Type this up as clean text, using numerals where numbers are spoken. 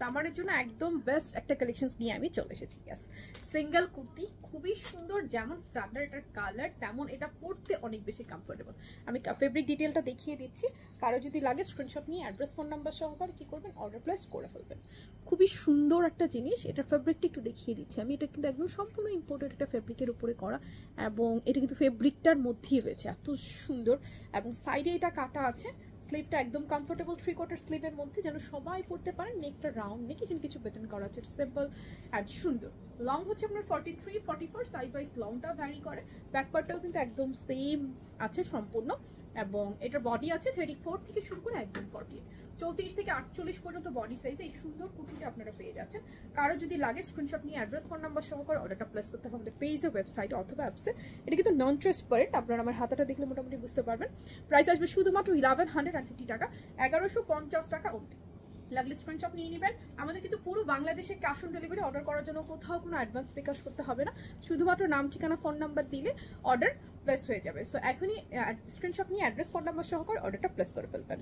সামারের জন্য একদম বেস্ট একটা কালেকশনস নিয়ে আমি চলে এসেছি। ইয়াস, সিঙ্গেল কুর্তি, খুবই সুন্দর, যেমন স্ট্যান্ডার্ড এটার কালার তেমন এটা পরতে অনেক বেশি কমফোর্টেবল। আমি ফেব্রিক ডিটেলটা দেখিয়ে দিচ্ছি, কারো যদি লাগে স্ক্রিনশট নিয়ে অ্যাড্রেস ফোন নাম্বার সহকারে কি করবেন, অর্ডার প্লেস করে ফেলবেন। খুবই সুন্দর একটা জিনিস, এটার ফেব্রিকটা একটু দেখিয়ে দিচ্ছি আমি। এটা কিন্তু একদম সম্পূর্ণ ইম্পোর্টেড একটা ফেব্রিকের উপরে করা, এবং এটা কিন্তু ফেব্রিকটার মধ্যেই রয়েছে, এত সুন্দর। এবং সাইডে এটা কাটা আছে, স্লিভটা একদম কমফোর্টেবল 3/4 স্লিভের মধ্যে, যেন সবাই পরতে পারেন। নেকটা রাউন্ড নেক, এখানে কিছু বেটন করা আছে, সিম্পল অ্যান্ড সুন্দর। লং হচ্ছে আপনার 43, 44, সাইজ ওয়াইজ লংটা ভ্যারি করে। ব্যাক পার্টটাও কিন্তু একদম সেম আছে সম্পূর্ণ, এবং এটার বডি আছে 34 থেকে শুরু করে একদম 48, 34 থেকে 48 পর্যন্ত বডি সাইজে এই সুন্দর কুর্তিটা আপনারা পেয়ে যাচ্ছেন। কারো যদি লাগে স্ক্রিনশট নিয়ে অ্যাড্রেস ফোন নাম্বার সহকারে অর্ডারটা প্লেস করতে হবে আমাদের পেজে, ওয়েবসাইটে অথবা অ্যাপসে। এটা কিন্তু নন ট্রান্সপারেন্ট, আপনারা আমার হাতাটা দেখলে মোটামুটি বুঝতে পারবেন। প্রাইস আসবে শুধুমাত্র 1150 টাকা, 1150 টাকা অনলি। লাগলে স্ক্রিনশট নিয়ে নেবেন। আমাদের কিন্তু পুরো বাংলাদেশে ক্যাশ অন ডেলিভারি, অর্ডার করার জন্য কোথাও কোনো অ্যাডভান্স পে করতে হবে না, শুধুমাত্র নাম ঠিকানা ফোন নাম্বার দিলে অর্ডার প্লেস হয়ে যাবে। সো এখনই স্ক্রিনশট নিয়ে অ্যাড্রেস ফোন নাম্বার সহকারে অর্ডারটা প্লেস করে ফেলবেন।